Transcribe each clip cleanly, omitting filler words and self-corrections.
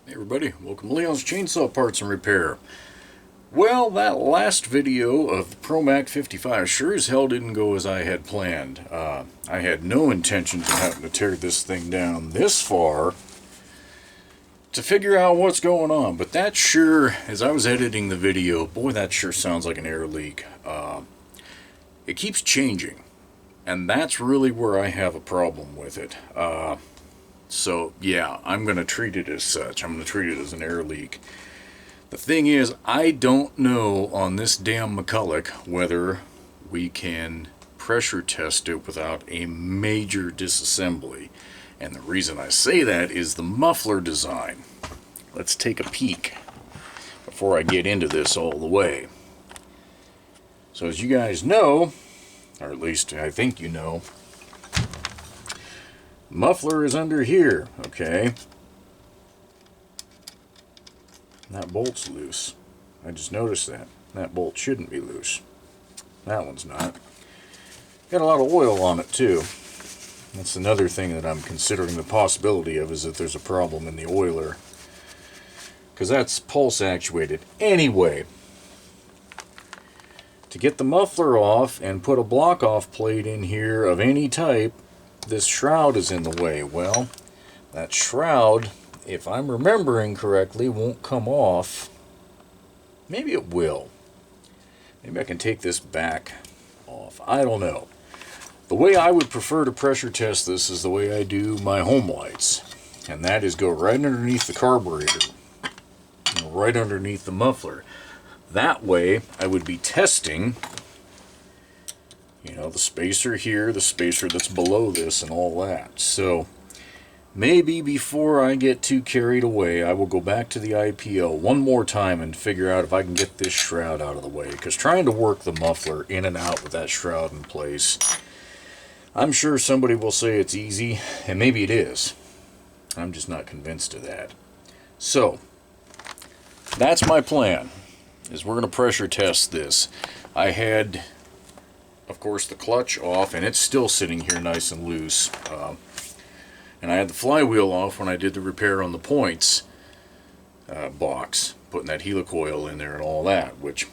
Hey everybody, welcome to Leon's Chainsaw Parts and Repair. Well, that last video of the ProMac 55 sure as hell didn't go as I had planned. I had no intentions of having to tear this thing down this far to figure out what's going on, but that sure, as I was editing the video, boy, that sure sounds like an air leak. It keeps changing, and that's really where I have a problem with it. So, yeah, I'm going to treat it as such. I'm going to treat it as an air leak. The thing is, I don't know on this damn McCulloch whether we can pressure test it without a major disassembly. And the reason I say that is the muffler design. Let's take a peek before I get into this all the way. So as you guys know, or at least I think you know, muffler is under here, okay? That bolt's loose. I just noticed that. That bolt shouldn't be loose. That one's not. Got a lot of oil on it too. That's another thing that I'm considering the possibility of, is that there's a problem in the oiler, because that's pulse actuated. Anyway, to get the muffler off and put a block off plate in here of any type, this shroud is in the way. Well, that shroud, if I'm remembering correctly, won't come off. Maybe it will. Maybe I can take this back off. I don't know. The way I would prefer to pressure test this is the way I do my home lights, and that is go right underneath the carburetor, right underneath the muffler. That way I would be testing, you know, the spacer here, the spacer that's below this, and all that. So maybe before I get too carried away, I will go back to the IPO one more time and figure out if I can get this shroud out of the way, because trying to work the muffler in and out with that shroud in place, I'm sure somebody will say it's easy, and maybe it is. I'm just not convinced of that. So that's my plan, is we're going to pressure test this. I had, of course, the clutch off, and it's still sitting here nice and loose. And I had the flywheel off when I did the repair on the points box, putting that helicoil in there and all that, which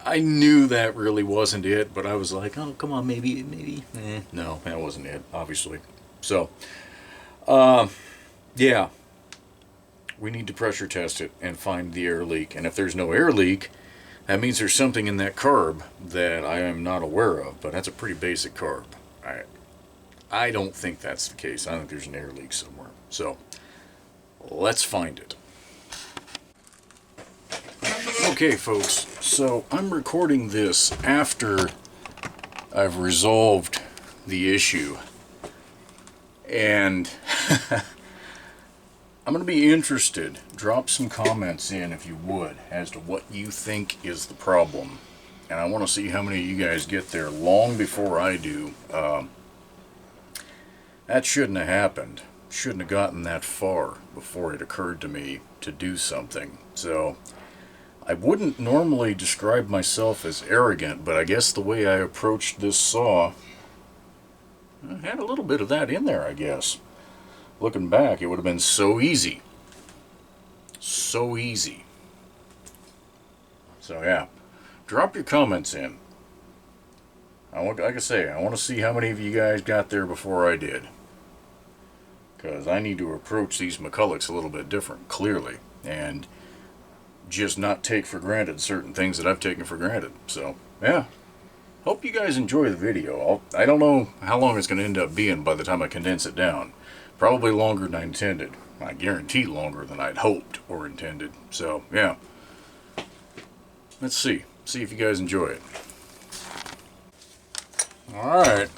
I knew that really wasn't it, but I was like, oh, come on, maybe. No, that wasn't it, obviously. So, yeah, we need to pressure test it and find the air leak. And if there's no air leak, that means there's something in that carb that I am not aware of, but that's a pretty basic carb. I don't think that's the case. I think there's an air leak somewhere. So, let's find it. Okay, folks, so I'm recording this after I've resolved the issue. And I'm going to be interested. Drop some comments in, if you would, as to what you think is the problem. And I want to see how many of you guys get there long before I do. That shouldn't have happened. Shouldn't have gotten that far before it occurred to me to do something. So I wouldn't normally describe myself as arrogant, but I guess the way I approached this saw, I had a little bit of that in there, I guess. Looking back, it would have been so easy. So easy. So yeah, drop your comments in. Like I say, I want to see how many of you guys got there before I did. Because I need to approach these McCullochs a little bit different, clearly. And just not take for granted certain things that I've taken for granted. So, yeah. Hope you guys enjoy the video. I don't know how long it's going to end up being by the time I condense it down. Probably longer than I intended. I guarantee longer than I'd hoped or intended. So, yeah. Let's see. See if you guys enjoy it. Alright.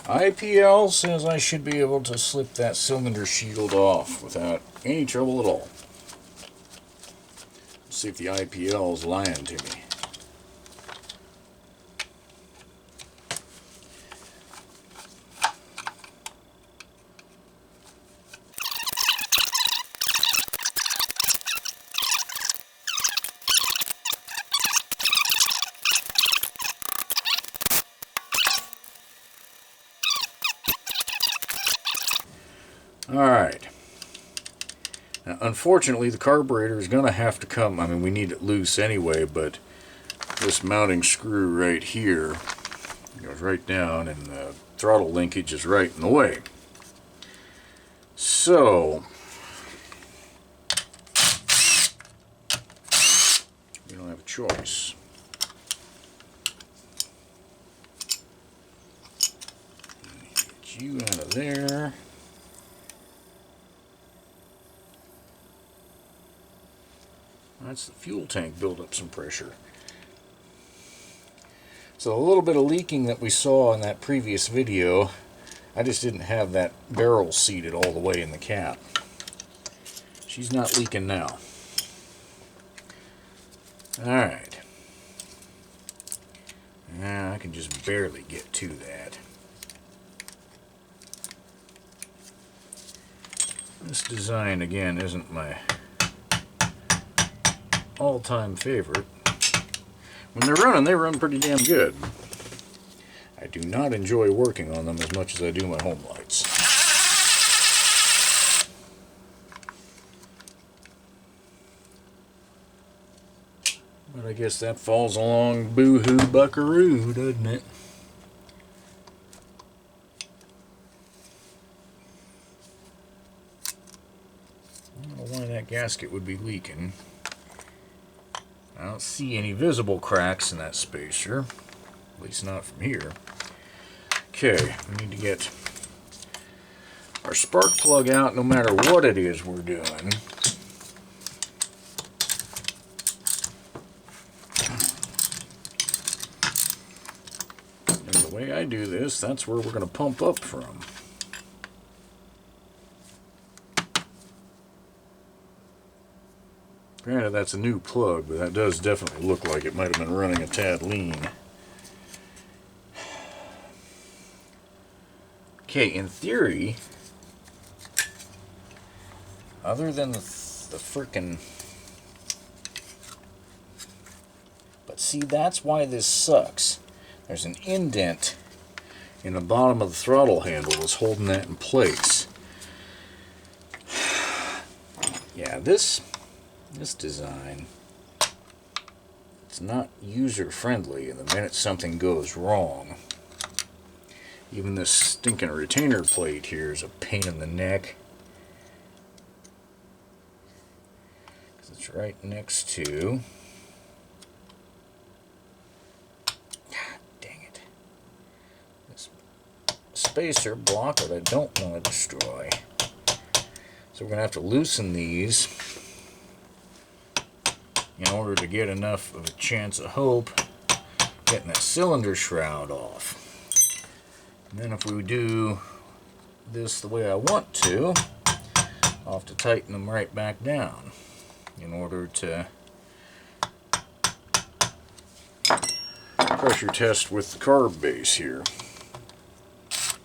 IPL says I should be able to slip that cylinder shield off without any trouble at all. Let's see if the IPL is lying to me. Alright. Now, unfortunately, the carburetor is going to have to come. I mean, we need it loose anyway, but this mounting screw right here goes right down, and the throttle linkage is right in the way. So, we don't have a choice. Get you out of there. That's the fuel tank build up some pressure. So a little bit of leaking that we saw in that previous video, I just didn't have that barrel seated all the way in the cap. She's not leaking now. Alright. Now I can just barely get to that. This design again isn't my all-time favorite. When they're running, they run pretty damn good. I do not enjoy working on them as much as I do my home lights. But I guess that falls along boo-hoo buckaroo, doesn't it? I don't know why that gasket would be leaking. I don't see any visible cracks in that spacer, at least not from here. Okay, we need to get our spark plug out no matter what it is we're doing. And the way I do this, that's where we're going to pump up from. Granted, that's a new plug, but that does definitely look like it might have been running a tad lean. Okay, in theory, other than the frickin'... But see, that's why this sucks. There's an indent in the bottom of the throttle handle that's holding that in place. Yeah, this design, it's not user-friendly, and the minute something goes wrong, even this stinking retainer plate here is a pain in the neck. 'Cause it's right next to... God dang it. This spacer block that I don't want to destroy. So we're going to have to loosen these in order to get enough of a chance of hope getting that cylinder shroud off. And then if we do this the way I want to, I'll have to tighten them right back down in order to pressure test with the carb base here.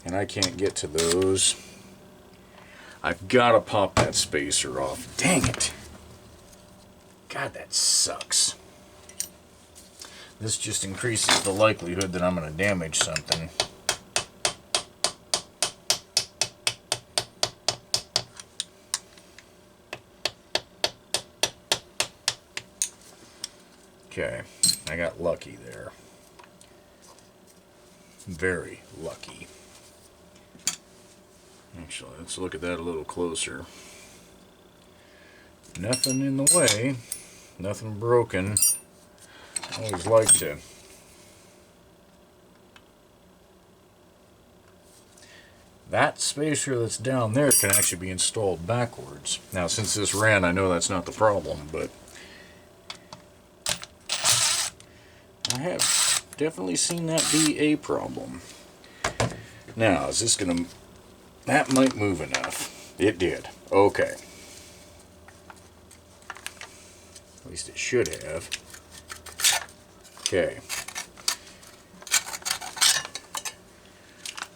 And I can't get to those. I've got to pop that spacer off. Dang it! God, that sucks. This just increases the likelihood that I'm going to damage something. Okay, I got lucky there. Very lucky. Actually, let's look at that a little closer. Nothing in the way. Nothing broken. I always like to that spacer that's down there can actually be installed backwards. Now, since this ran, I know that's not the problem, but I have definitely seen that be a problem. Now, is this gonna... That might move enough. It did. Okay. At least it should have. Okay.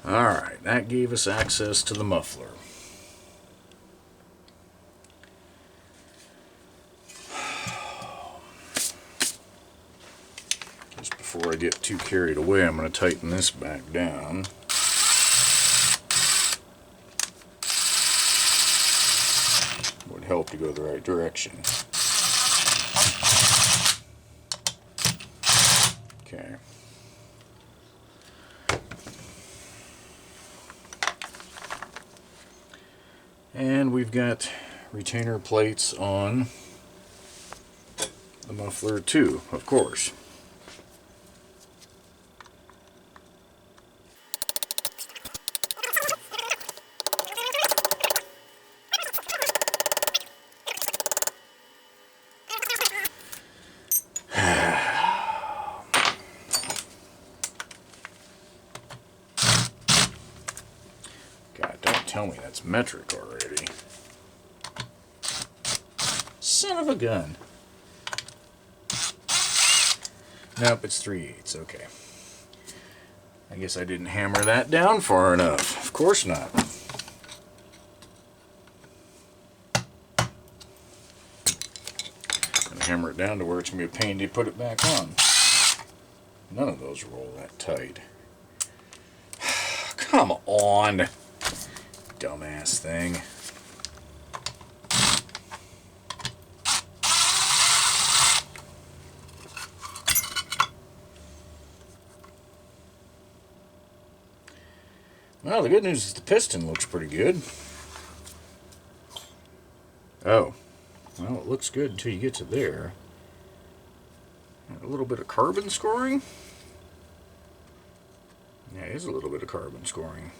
Alright, that gave us access to the muffler. Just before I get too carried away, I'm going to tighten this back down. Would help to go the right direction. Okay. And we've got retainer plates on the muffler too, of course. God, don't tell me that's metric already. Son of a gun. Nope, it's 3/8. Okay. I guess I didn't hammer that down far enough. Of course not. Gonna hammer it down to where it's gonna be a pain to put it back on. None of those roll that tight. Come on, dumbass thing. Well, the good news is the piston looks pretty good. Oh, well, it looks good until you get to there. A little bit of carbon scoring? Yeah, it is a little bit of carbon scoring.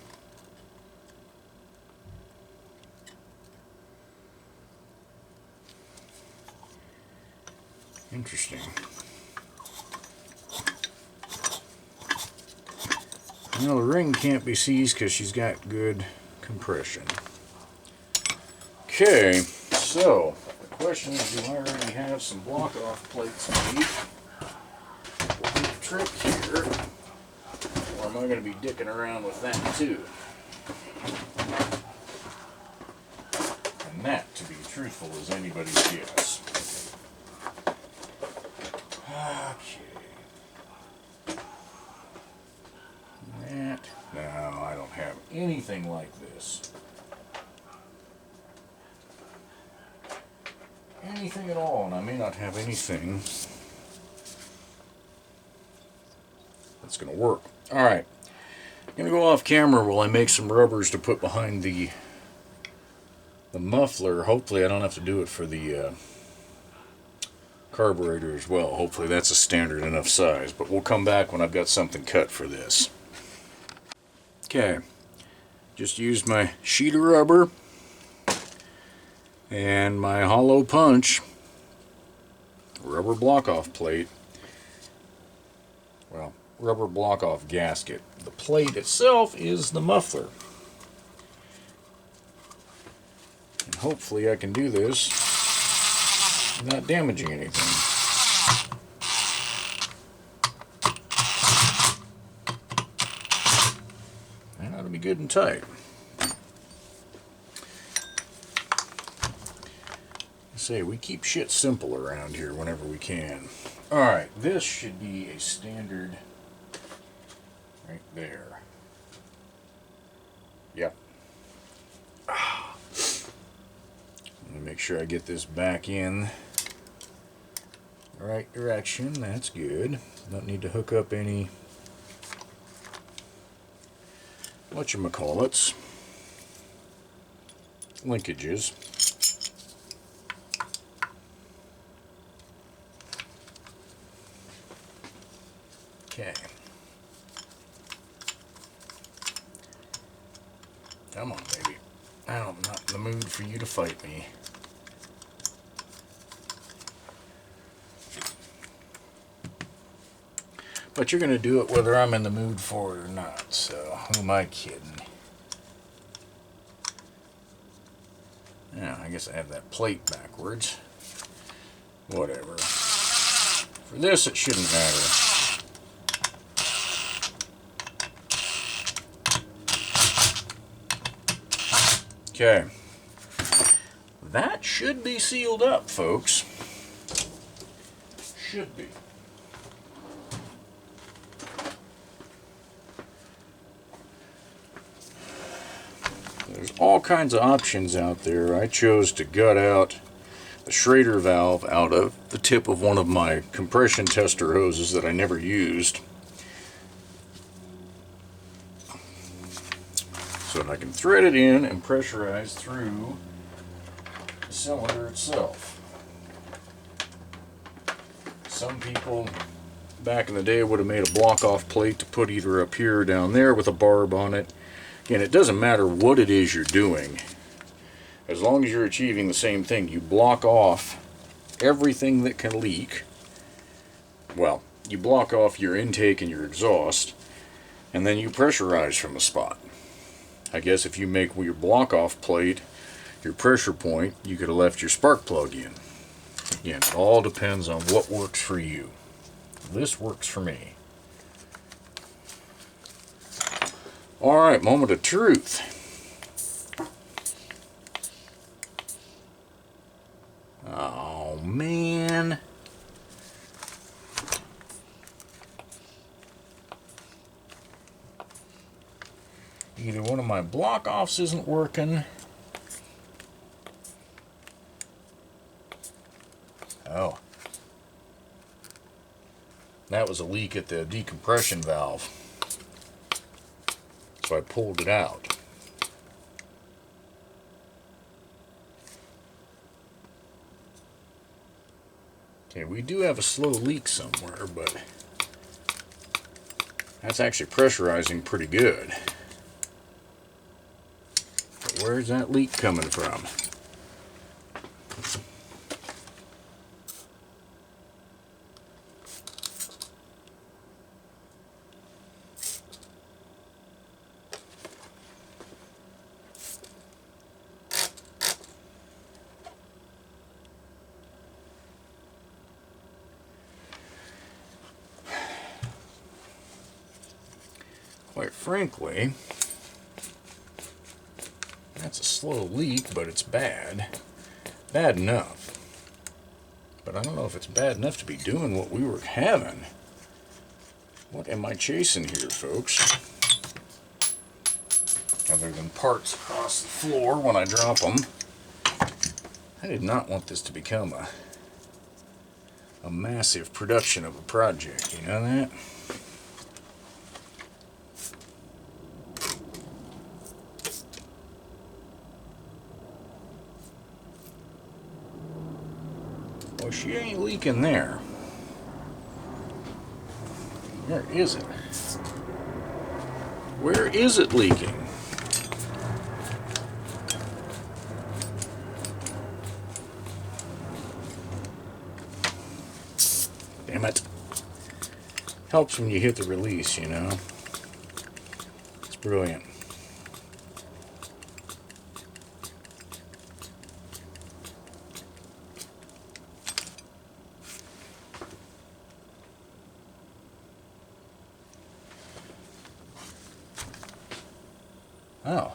Interesting. Well, the ring can't be seized because she's got good compression. Okay, so the question is, do I already have some block-off plates made? We'll do the trick here, or am I going to be dicking around with that too? And that, to be truthful, is anybody's guess. Okay. That, no, I don't have anything like this. Anything at all, and I may not have anything that's going to work. Alright, I'm going to go off camera while I make some rubbers to put behind the muffler. Hopefully I don't have to do it for the carburetor as well. Hopefully that's a standard enough size, but we'll come back when I've got something cut for this. Okay, just used my sheet of rubber and my hollow punch rubber block-off plate. Well, rubber block-off gasket. The plate itself is the muffler. And hopefully I can do this without damaging anything. That ought to be good and tight. Say, we keep shit simple around here whenever we can. Alright, this should be a standard right there. Yep. Let me make sure I get this back in the right direction. That's good. Don't need to hook up any whatchamacallits, linkages. Okay. Come on, baby. I'm not in the mood for you to fight me. But you're going to do it whether I'm in the mood for it or not, so who am I kidding? Yeah, I guess I have that plate backwards. Whatever. For this, it shouldn't matter. Okay. That should be sealed up, folks. Should be. There's all kinds of options out there. I chose to gut out the Schrader valve out of the tip of one of my compression tester hoses that I never used, so that I can thread it in and pressurize through the cylinder itself. Some people back in the day would have made a block-off plate to put either up here or down there with a barb on it. Again, it doesn't matter what it is you're doing. As long as you're achieving the same thing, you block off everything that can leak. Well, you block off your intake and your exhaust, and then you pressurize from the spot. I guess if you make your block-off plate your pressure point, you could have left your spark plug in. Again, it all depends on what works for you. This works for me. Alright, moment of truth. Oh man. Either one of my block-offs isn't working. Oh. That was a leak at the decompression valve. So I pulled it out. Okay, we do have a slow leak somewhere, but that's actually pressurizing pretty good. But where's that leak coming from? Quite frankly, that's a slow leak, but it's bad. Bad enough. But I don't know if it's bad enough to be doing what we were having. What am I chasing here, folks? Other than parts across the floor when I drop them. I did not want this to become a massive production of a project, you know that? Well, she ain't leaking there. Where is it? Where is it leaking? Damn it. Helps when you hit the release, you know. It's brilliant. Oh.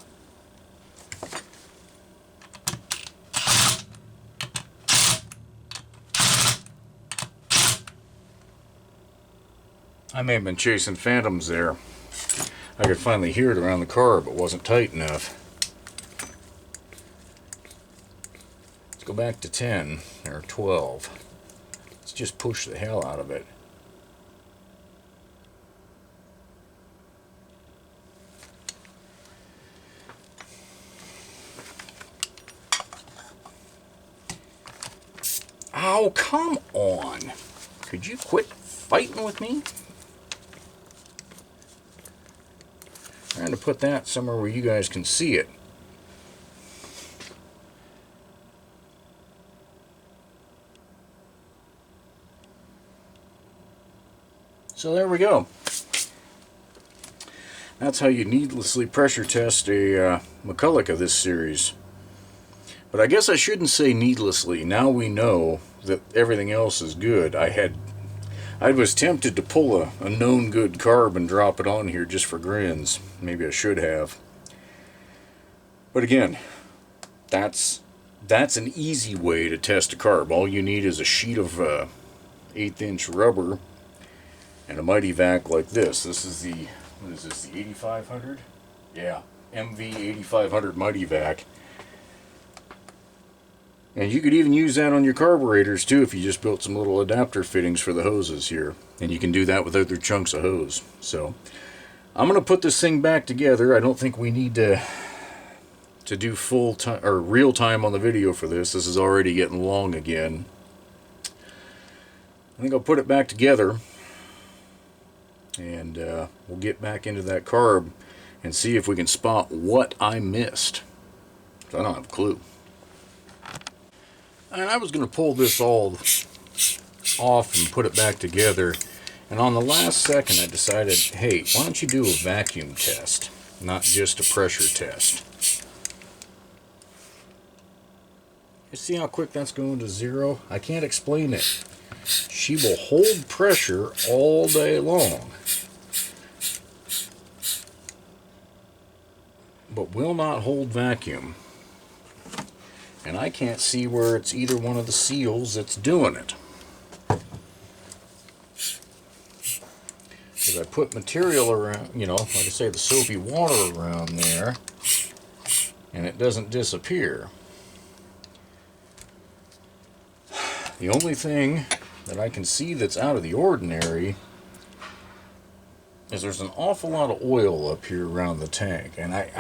I may have been chasing phantoms there. I could finally hear it around the car, but wasn't tight enough. Let's go back to 10 or 12. Let's just push the hell out of it. Oh, come on. Could you quit fighting with me? Trying to put that somewhere where you guys can see it. So there we go. That's how you needlessly pressure test a McCulloch of this series. But I guess I shouldn't say needlessly. Now we know that everything else is good. I was tempted to pull a known good carb and drop it on here just for grins. Maybe I should have. But again, that's an easy way to test a carb. All you need is a sheet of 1/8 inch rubber and a mighty vac like this. This is the, what is this, the 8500? Yeah, MV 8500 Mighty Vac. And you could even use that on your carburetors too if you just built some little adapter fittings for the hoses here. And you can do that with other chunks of hose. So I'm going to put this thing back together. I don't think we need to do full time or real time on the video for this. This is already getting long again. I think I'll put it back together and we'll get back into that carb and see if we can spot what I missed. I don't have a clue. And I was going to pull this all off and put it back together, and on the last second I decided, hey, why don't you do a vacuum test, not just a pressure test. You see how quick that's going to 0? I can't explain it. She will hold pressure all day long, but will not hold vacuum. And I can't see where it's either one of the seals that's doing it. Because I put material around, you know, like I say, the soapy water around there, and it doesn't disappear. The only thing that I can see that's out of the ordinary is there's an awful lot of oil up here around the tank. And like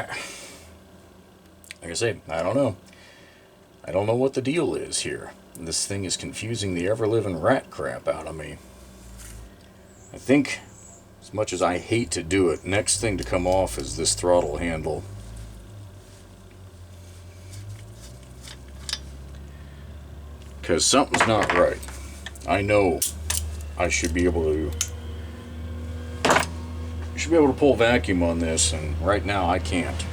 I say, I don't know. I don't know what the deal is here. This thing is confusing the ever-living rat crap out of me. I think, as much as I hate to do it, next thing to come off is this throttle handle. Because something's not right. I know I should be able to pull vacuum on this, and right now I can't.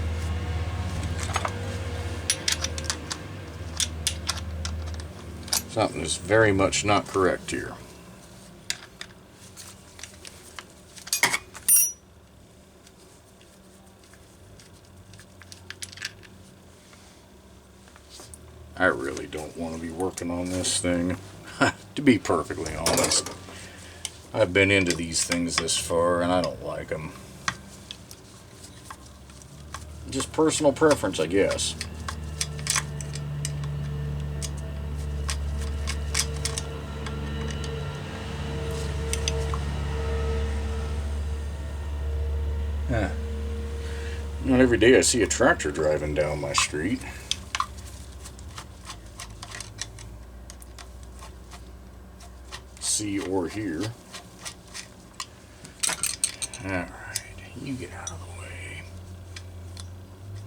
Something is very much not correct here. I really don't want to be working on this thing. To be perfectly honest, I've been into these things this far and I don't like them. Just personal preference, I guess. Not every day I see a tractor driving down my street. See or hear. Alright, you get out of the way.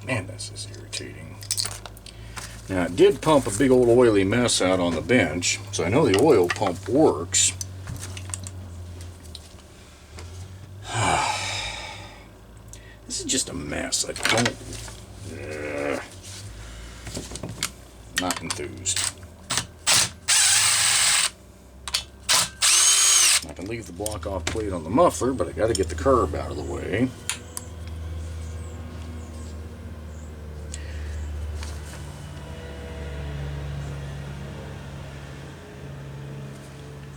Man, this is irritating. Now, it did pump a big old oily mess out on the bench, so I know the oil pump works. This is just a mess. I don't... not enthused. I can leave the block-off plate on the muffler, but I got to get the curb out of the way.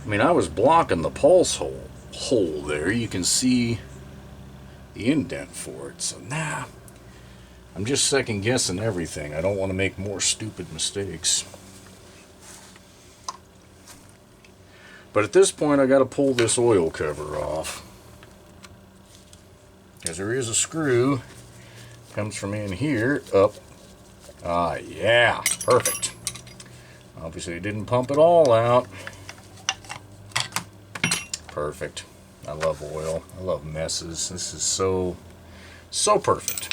I mean, I was blocking the pulse hole there. You can see the indent for it. So, nah, I'm just second guessing everything. I don't want to make more stupid mistakes. But at this point, I got to pull this oil cover off, because there is a screw. Comes from in here up. Ah, yeah, perfect. Obviously, it didn't pump it all out. Perfect. I love oil. I love messes. This is so perfect.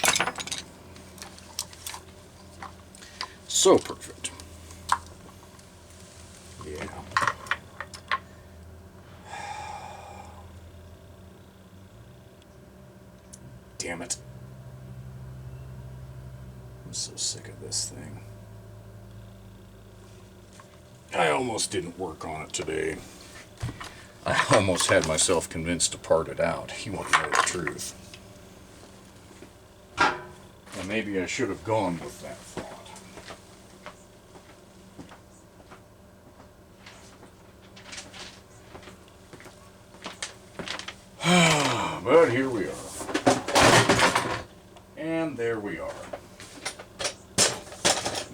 So perfect. Yeah. Damn it. I'm so sick of this thing. I almost didn't work on it today. I almost had myself convinced to part it out. You want to know the truth. And maybe I should have gone with that thought. But here we are. And there we are.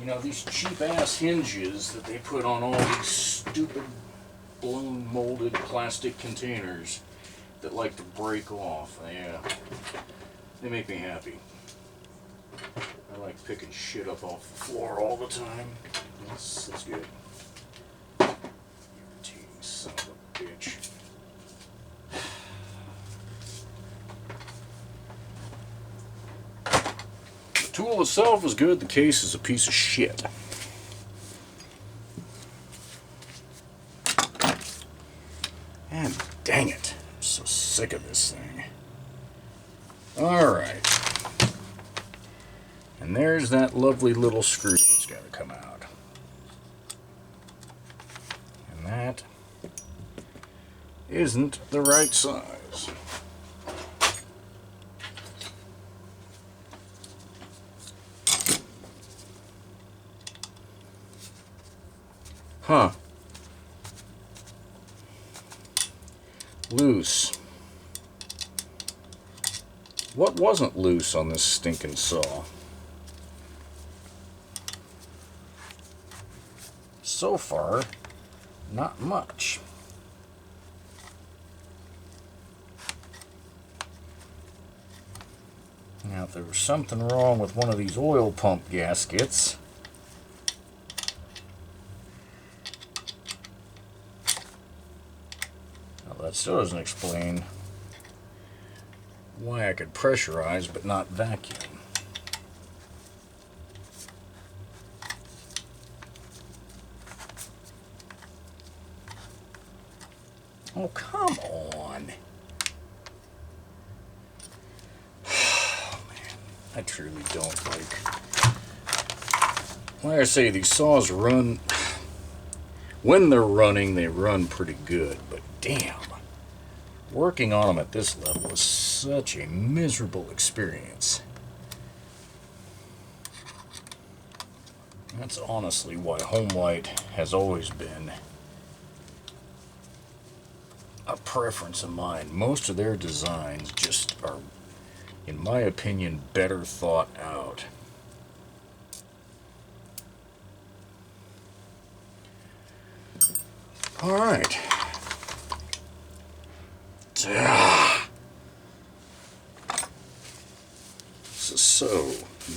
You know, these cheap ass hinges that they put on all these stupid balloon molded plastic containers that like to break off, yeah, they make me happy. I like picking shit up off the floor all the time. That's good. Irritating son of a bitch. The tool itself is good, the case is a piece of shit. And dang it, I'm so sick of this thing. Alright. And there's that lovely little screw that's got to come out. And that isn't the right size. Huh. Loose. What wasn't loose on this stinking saw? So far, not much. Now, if there was something wrong with one of these oil pump gaskets, well, that still doesn't explain why I could pressurize but not vacuum. Oh, come on. Oh, man. I truly don't like I say, these saws run. When they're running, they run pretty good. But damn. Working on them at this level is such a miserable experience. That's honestly why Homelight has always been a preference of mine. Most of their designs just are, in my opinion, better thought out. Alright. This is so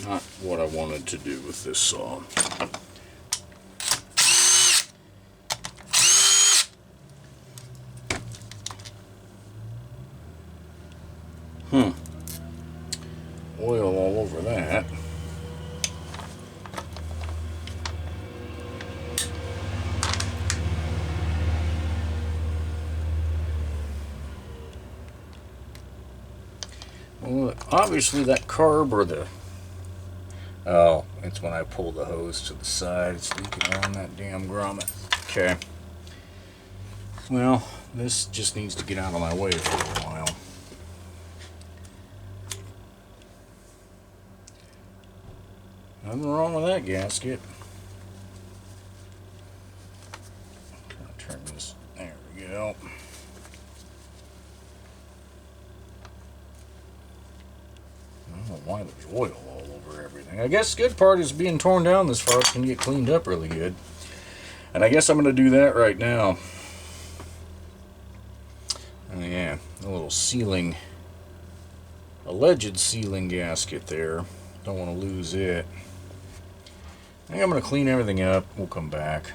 not what I wanted to do with this saw. Oil all over that. Well, obviously that carb or the... Oh, it's when I pull the hose to the side, it's leaking on that damn grommet. Okay. Well, this just needs to get out of my way for a while. Nothing wrong with that gasket. Turn this. There we go. I don't know why there's oil all over everything. I guess the good part is being torn down this far, it can get cleaned up really good. And I guess I'm going to do that right now. Oh yeah, a little sealing, alleged sealing gasket there. Don't want to lose it. I think I'm going to clean everything up. We'll come back.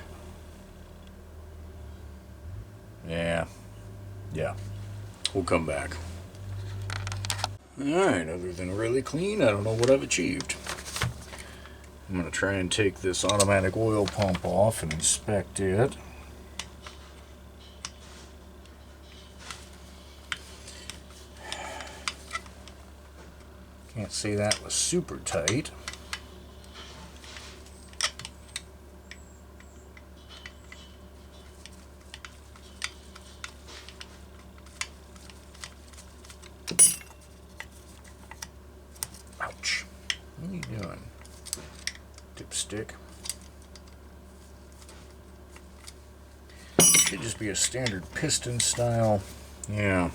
Yeah. We'll come back. Alright, other than really clean, I don't know what I've achieved. I'm going to try and take this automatic oil pump off and inspect it. Can't say that was super tight. Ouch. What are you doing? Dipstick. Should just be a standard piston style. Yeah.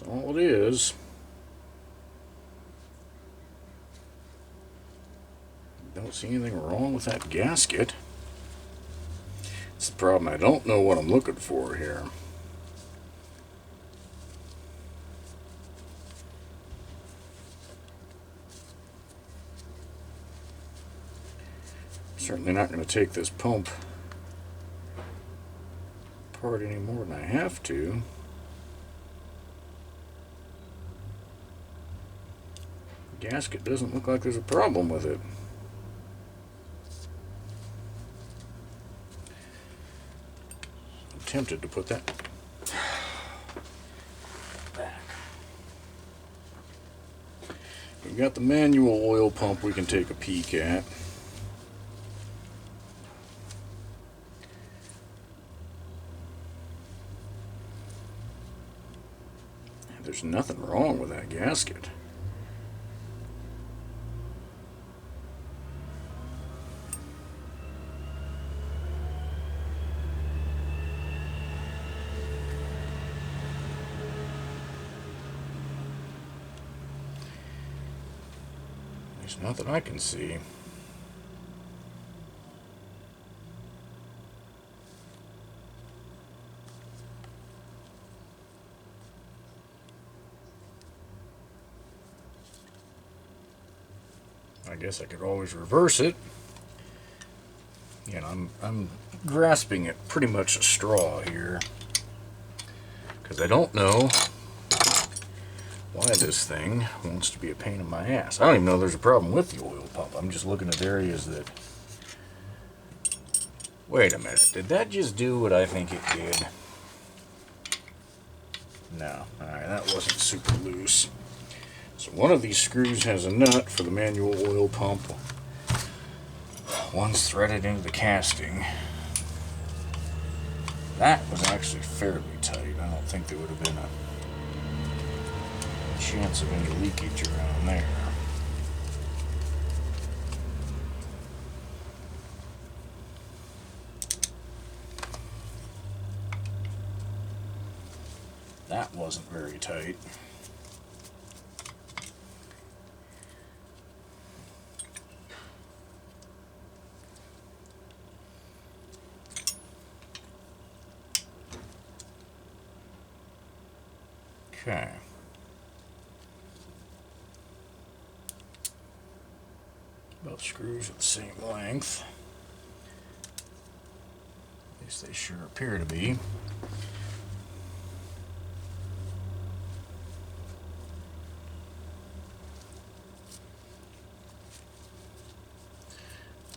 all it is. Don't see anything wrong with that gasket. It's the problem. I don't know what I'm looking for here. Certainly not going to take this pump apart any more than I have to. The gasket doesn't look like there's a problem with it. I'm tempted to put that back. We've got the manual oil pump we can take a peek at. There's nothing wrong with that gasket. There's nothing I can see. I guess I could always reverse it. You know, I'm grasping at pretty much a straw here, because I don't know why this thing wants to be a pain in my ass. I don't even know there's a problem with the oil pump. I'm just looking at areas that... Wait a minute, did that just do what I think it did? No, alright, that wasn't super loose. So one of these screws has a nut for the manual oil pump. One's threaded into the casting. That was actually fairly tight. I don't think there would have been a chance of any leakage around there. That wasn't very tight. Okay. Both screws are the same length. At least they sure appear to be.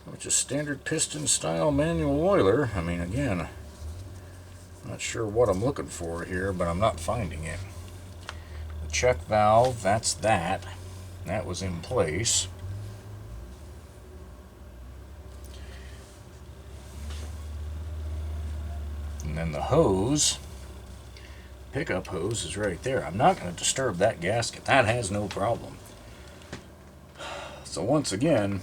Which is standard piston style manual oiler. I mean, again, I'm not sure what I'm looking for here, but I'm not finding it. The check valve, that's that. That was in place. And then the hose, pickup hose, is right there. I'm not going to disturb that gasket. That has no problem. So once again,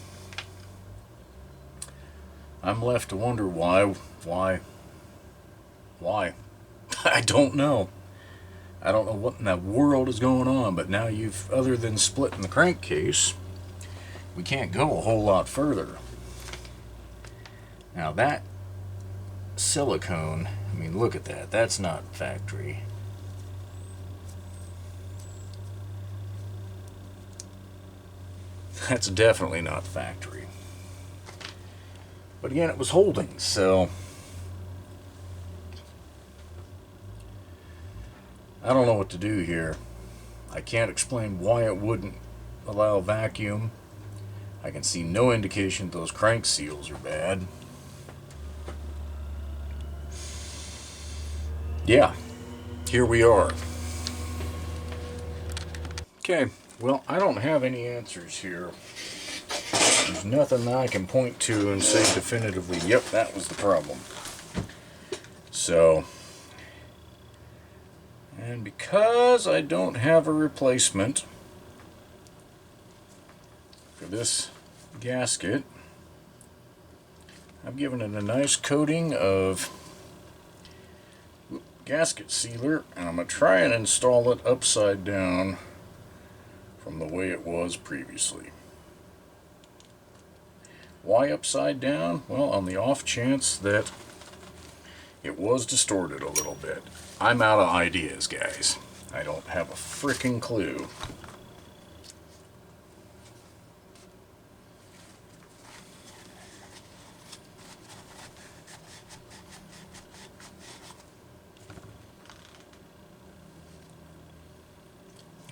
I'm left to wonder why. I don't know. I don't know what in the world is going on, but now you've, other than splitting the crankcase, we can't go a whole lot further. Now that silicone, I mean, look at that. That's not factory. That's definitely not factory. But again, it was holding, so I don't know what to do here. I can't explain why it wouldn't allow vacuum. I can see no indication those crank seals are bad. Yeah, here we are. Okay, well, I don't have any answers here. There's nothing that I can point to and say definitively, yep, that was the problem. So, and because I don't have a replacement for this gasket, I've given it a nice coating of gasket sealer, and I'm going to try and install it upside down from the way it was previously. Why upside down? Well, on the off chance that it was distorted a little bit. I'm out of ideas, guys. I don't have a freaking clue.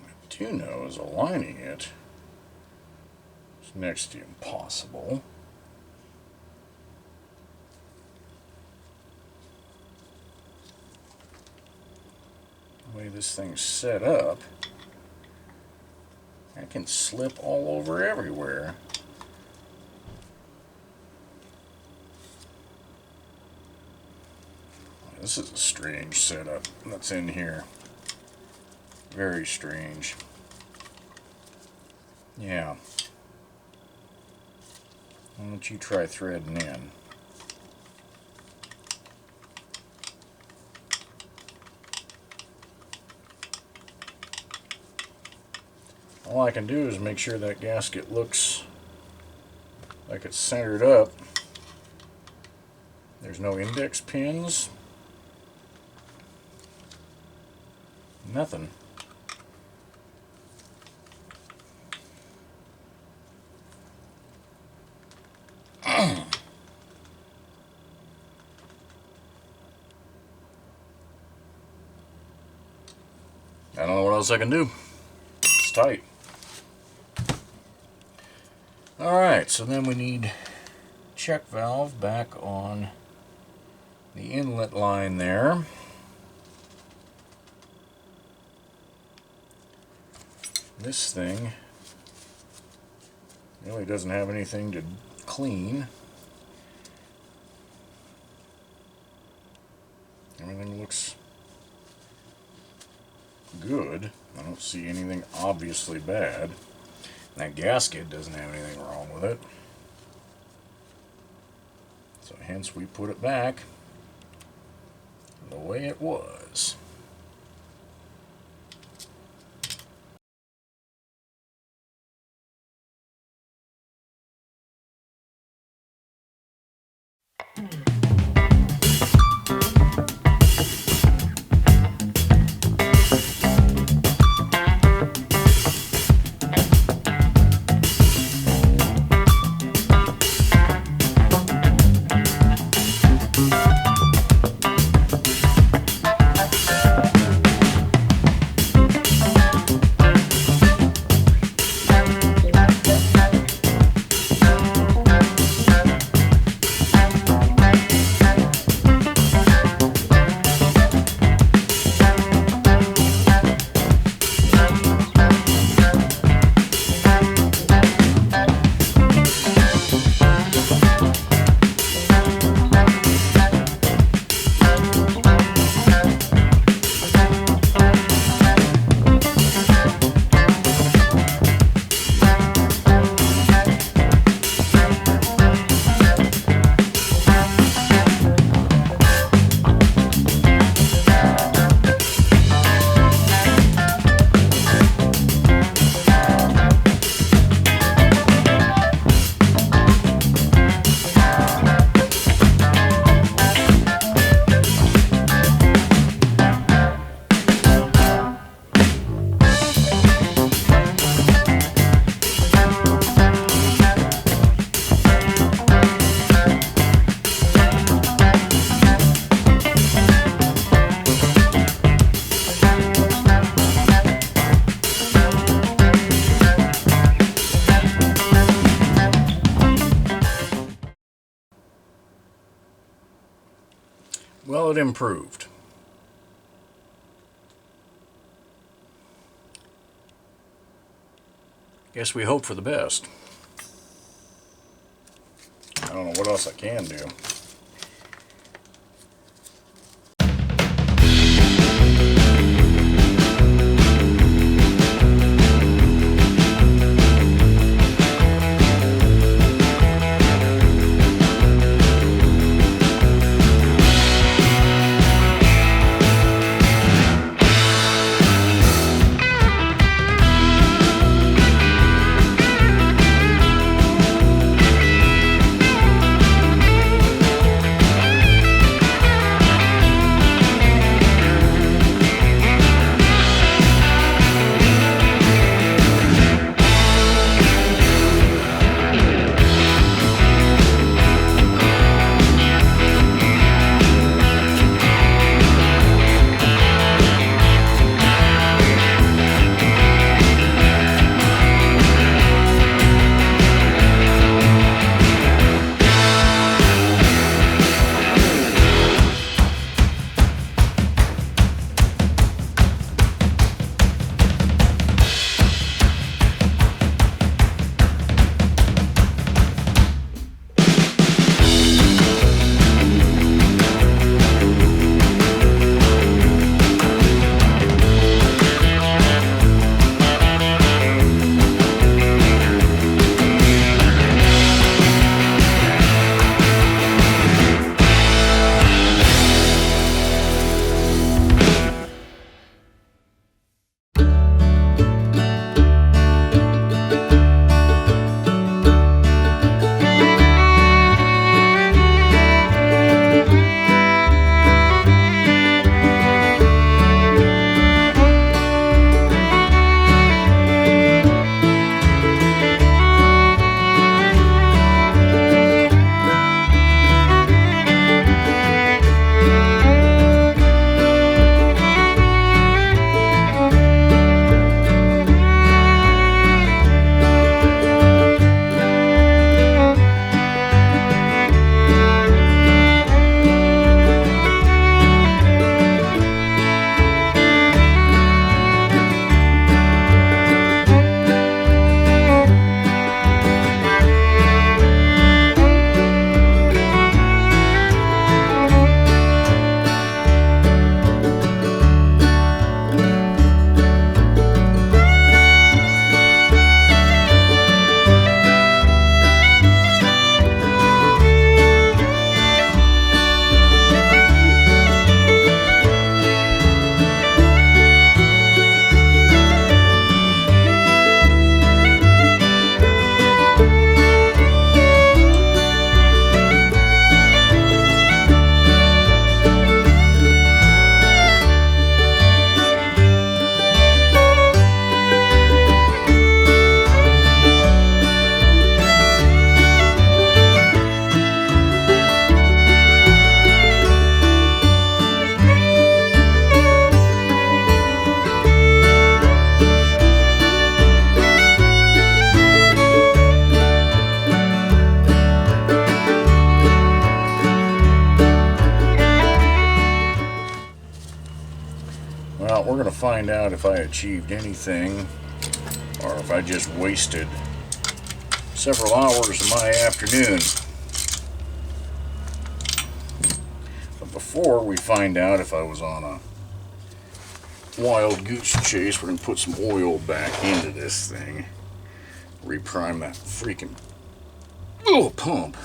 What I do know is aligning it is next to impossible. The way this thing's set up, I can slip all over everywhere. This is a strange setup that's in here. Very strange. Yeah. Why don't you try threading in? All I can do is make sure that gasket looks like it's centered up. There's no index pins. Nothing. I don't know what else I can do. It's tight. Alright, so then we need check valve back on the inlet line there. This thing really doesn't have anything to clean. Everything looks good. I don't see anything obviously bad. That gasket doesn't have anything wrong with it. So hence we put it back the way it was. Well, it improved. Guess we hope for the best. I don't know what else I can do. find out if I achieved anything or if I just wasted several hours of my afternoon. But before we find out if I was on a wild goose chase, we're going to put some oil back into this thing. Reprime that freaking pump.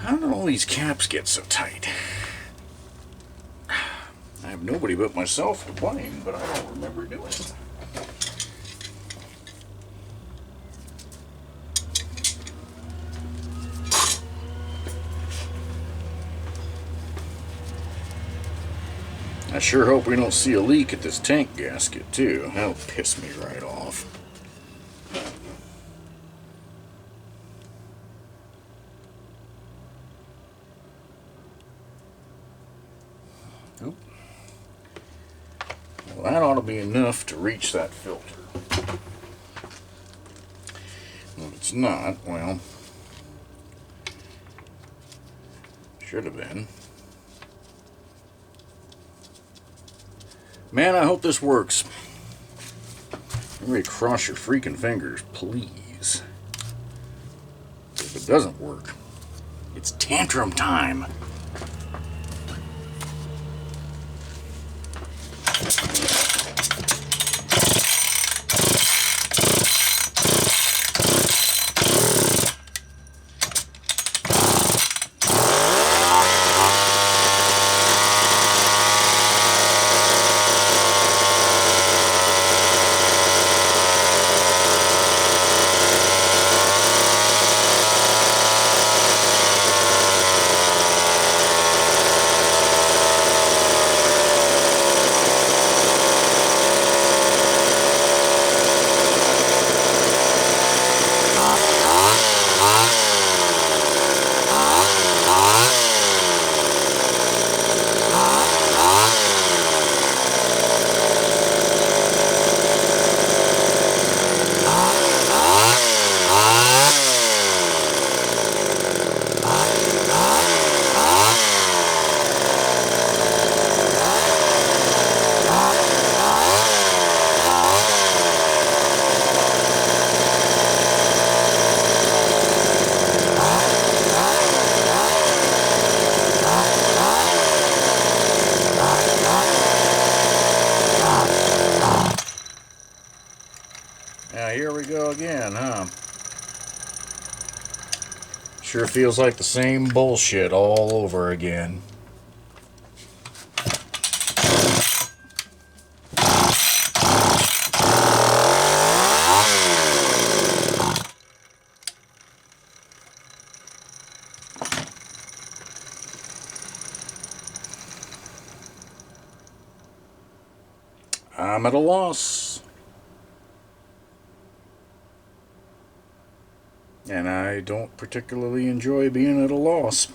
How did all these caps get so tight? I have nobody but myself to blame, but I don't remember doing it. I sure hope we don't see a leak at this tank gasket too. That'll piss me right off. Oop. Well, that ought to be enough to reach that filter. If it's not, well, should have been. Man, I hope this works. Everybody cross your freaking fingers, please. If it doesn't work, it's tantrum time. Here we go again, huh? Sure feels like the same bullshit all over again. I'm at a loss. And I don't particularly enjoy being at a loss.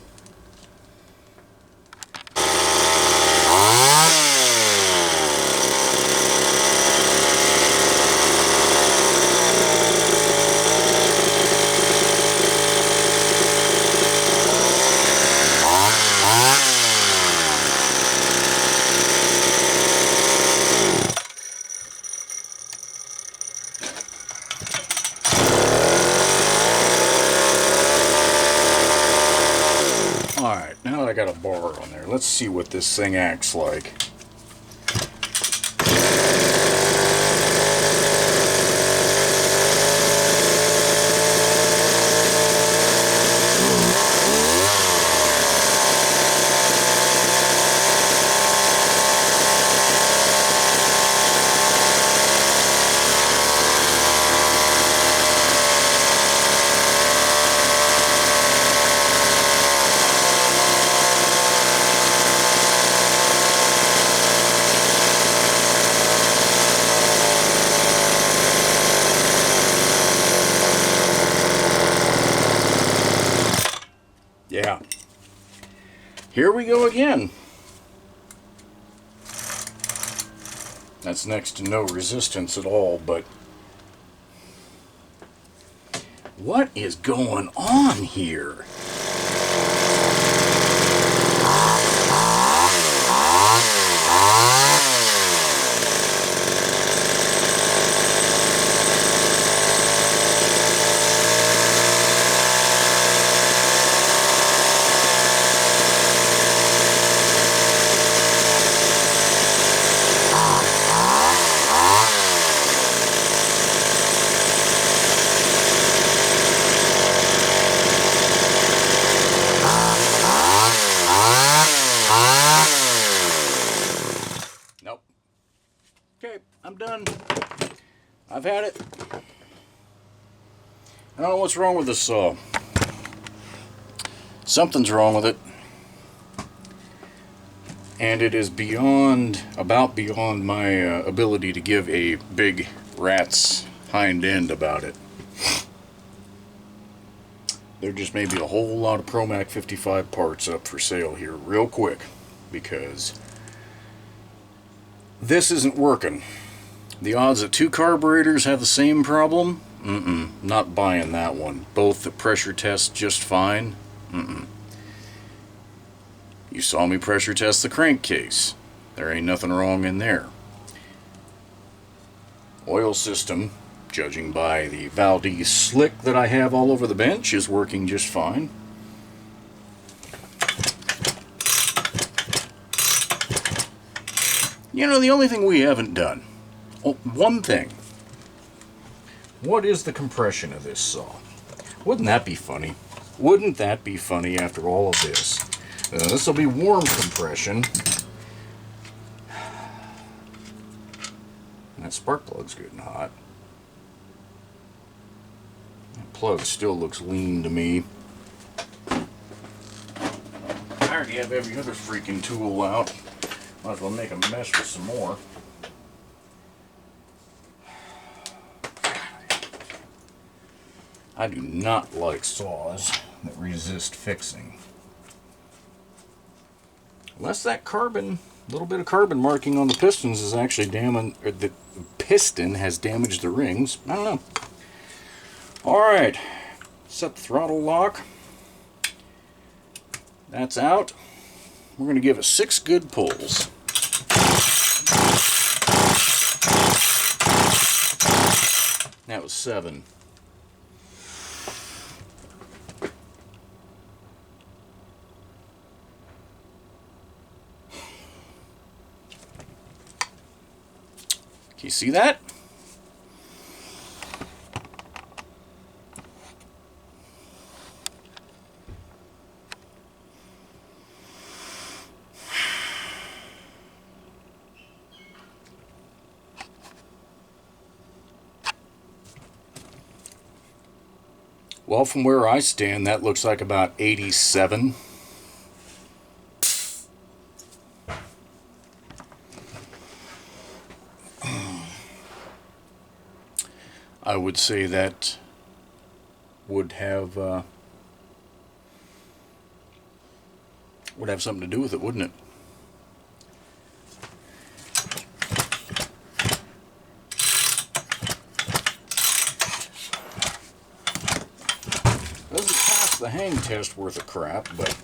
Alright, now that I got a bar on there, let's see what this thing acts like. Yeah. Here we go again. That's next to no resistance at all, but what is going on here? I don't know what's wrong with this saw. Something's wrong with it. And it is about beyond my ability to give a big rat's hind end about it. There just may be a whole lot of Promac 55 parts up for sale here real quick, because this isn't working. The odds that two carburetors have the same problem? Not buying that one. Both the pressure test just fine? You saw me pressure test the crankcase. There ain't nothing wrong in there. Oil system, judging by the Valdez slick that I have all over the bench, is working just fine. You know, the only thing we haven't done, one thing. What is the compression of this saw? Wouldn't that be funny? Wouldn't that be funny after all of this? This will be warm compression. That spark plug's good and hot. That plug still looks lean to me. I already have every other freaking tool out. Might as well make a mess with some more. I do not like saws that resist fixing. Unless that carbon, little bit of carbon marking on the pistons is actually damaged, or the piston has damaged the rings. I don't know. Alright, set the throttle lock. That's out. We're going to give it 6 good pulls. That was 7. Can you see that? Well, from where I stand, that looks like about 87. I would say that would have something to do with it, wouldn't it? Doesn't pass the hang test worth of crap, but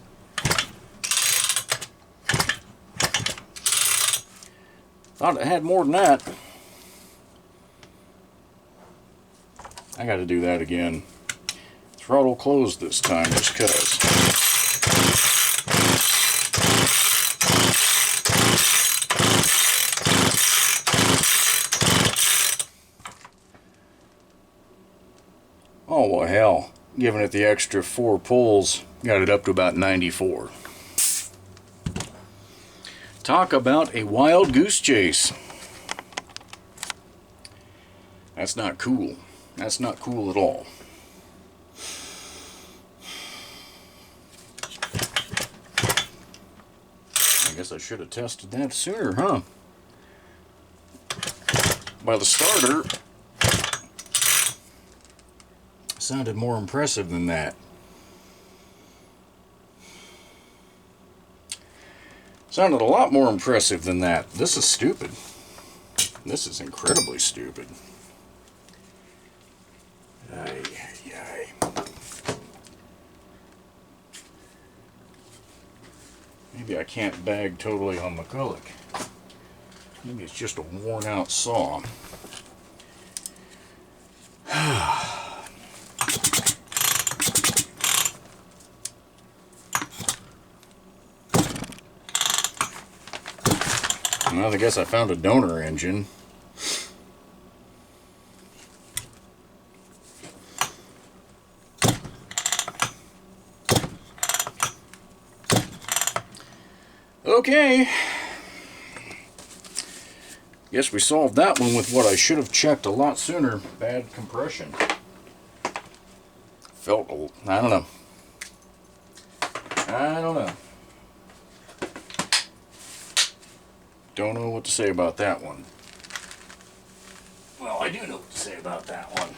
thought it had more than that. I got to do that again. Throttle closed this time just because. Oh, well, hell. Giving it the extra 4 pulls, got it up to about 94. Talk about a wild goose chase. That's not cool. That's not cool at all. I guess I should have tested that sooner, huh? By the starter, sounded more impressive than that. Sounded a lot more impressive than that. This is stupid. This is incredibly stupid. Ay, ay, ay. Maybe I can't bag totally on McCulloch. Maybe it's just a worn out saw. Well, I guess I found a donor engine. Okay. Guess we solved that one with what I should have checked a lot sooner. Bad compression. I don't know. I don't know. Don't know what to say about that one. Well, I do know what to say about that one.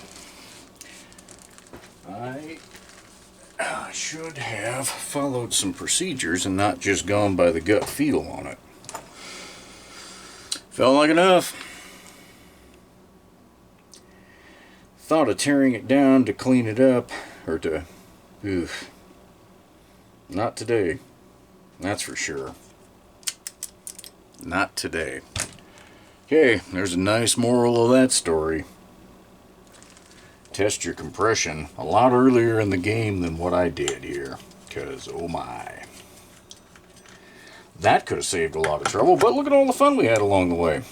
I should have followed some procedures and not just gone by the gut feel on it. Felt like enough. Thought of tearing it down to clean it up, or to... Oof. Not today. That's for sure. Not today. Okay, there's a nice moral of that story. Test your compression a lot earlier in the game than what I did here. Because, oh my. That could have saved a lot of trouble, but look at all the fun we had along the way.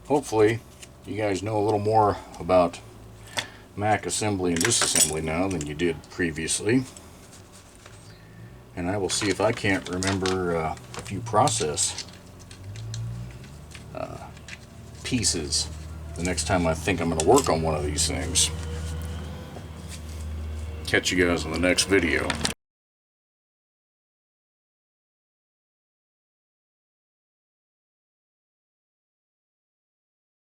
Hopefully, you guys know a little more about Mac assembly and disassembly now than you did previously. And I will see if I can't remember a few process pieces the next time I think I'm going to work on one of these things. Catch you guys in the next video.